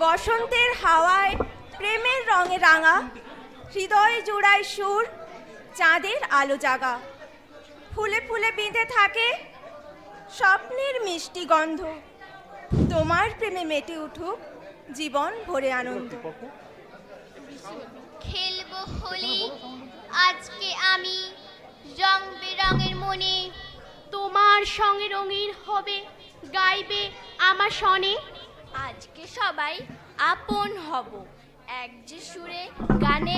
বসন্তের হাওয়ায় প্রেমের রঙে রাঙা, হৃদয় জোড়ায় সুর, চাঁদের আলো জাগা। ফুলে ফুলে বেঁধে থাকে স্বপ্নের মিষ্টি গন্ধ। তোমার প্রেমে মেতে উঠুক জীবন ভরে আনন্দ। খেলবো হোলি আজকে আমি রং বেরঙের মনে, তোমার সঙ্গে রঙিন হবে গাইবে আমার শনে। আজকে সবাই আপন হব এক যে সুরে গানে।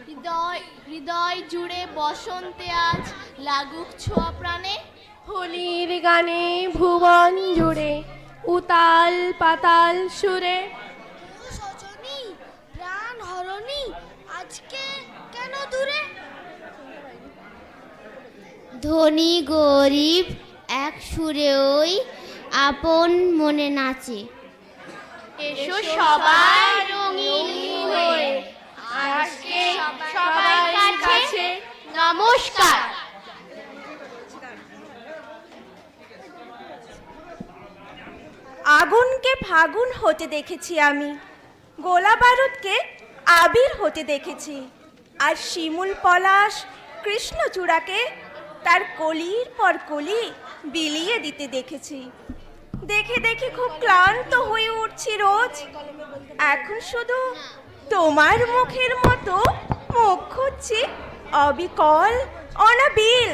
হৃদয় হৃদয় জুড়ে বসন্তে আজ লাগুক ছোঁয়া প্রাণে। হোলির গানে ভুবন জুড়ে উতাল পাতাল সুরে। সজনী প্রাণ হরণী আজকে কেন দূরে? ধনী গরিব এক সুরে ওই আপন মনে নাচে। এসো সবাই রঙিন হয়ে আজকে সবার কাছে নমস্কার। আগুনকে ফাগুন হতে দেখেছি আমি, গোলা বারুদকে আবির হতে দেখেছি, আর শিমুল পলাশ কৃষ্ণচূড়াকে তার কলির পর কলি বিলিয়ে দিতে দেখেছি। দেখে দেখে খুব ক্লান্ত হয়ে উঠছি রোজ। এখন শুধু তোমার মুখের মতো মুখ খুঁজছি অবিকল অনাবিল।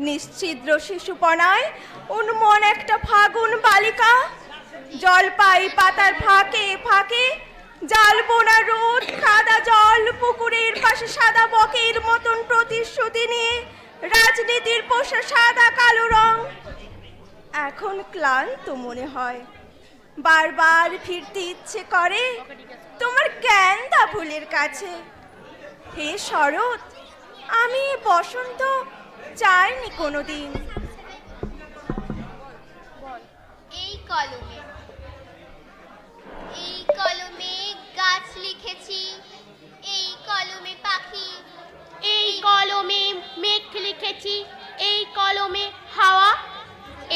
নিশ্ছিদ্র শিশুপনায় উন্মন একটা ফাগুন বালিকা, জলপাই পাতার ফাঁকে ফাঁকে জাল বোনা রোদ কাদা জল পুকুরের পাশে সাদা বকের মতন প্রতিশ্রুতি নিয়ে রাজনীতির পোষা সাদা কালো রং। এখন ক্লান্ত মনে হয়, বারবার ফিরতে ইচ্ছে করে তোমার ক্যান্দা ফুলের কাছে। হে শরৎ, আমি বসন্ত চাইনি কোনোদিন। এই কলমে গাছ লিখেছি, এই কলমে পাখি, এই কলমে মেঘ লিখেছি, এই কলমে হাওয়া,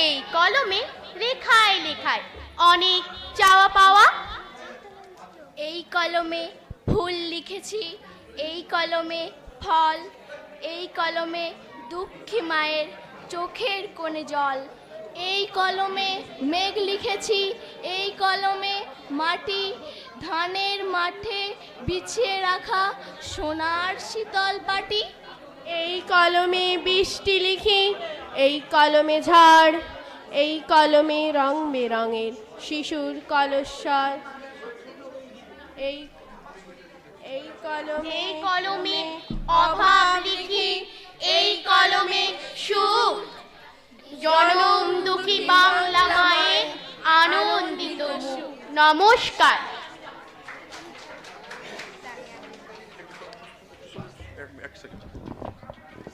এই কলমে লেখায় লেখায় অনেক চাওয়া পাওয়া। এই কলমে ফুল লিখেছি, এই কলমে ফল, এই কলমে দুঃখী মায়ের চোখের কোণে জল। এই কলমে মেঘ লিখেছি, এই কলমে মাটি, ধানের মাঠে বিছিয়ে রাখা সোনার শীতল পাটি। এই কলমে বৃষ্টি লিখি, এই কলমে ঝড়, এই কলমে রং বেরঙের শিশুর কলস্বর। এই কলমে অভাব লিখি, এই কলমে সুখ, জনম দুঃখী বাংলা মায়ের আনন্দিত মুখ। নমস্কার।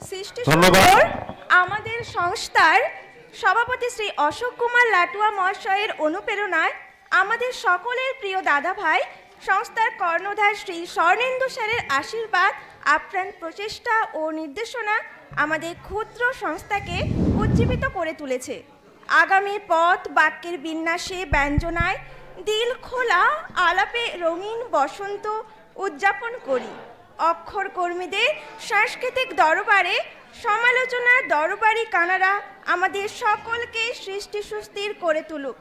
সৃষ্টি সুন্দর আমাদের সংস্থার সভাপতি শ্রী অশোক কুমার লাটুয়া মহাশয়ের অনুপ্রেরণায় আমাদের সকলের প্রিয় দাদা ভাই সংস্থার কর্ণধার শ্রী স্বর্ণেন্দু স্যারের আশীর্বাদ, আপ্রাণ প্রচেষ্টা ও নির্দেশনা আমাদের ক্ষুদ্র সংস্থাকে উজ্জীবিত করে তুলেছে। আগামী পথ বাক্যের বিন্যাসে ব্যঞ্জনায় দিল খোলা আলাপে রঙিন বসন্ত উদযাপন করি। অক্ষর কর্মীদের সাংস্কৃতিক দরবারে সমালোচনার দরবারি কানারা আমাদের সকলকে সৃষ্টি সুস্থির করে তুলুক।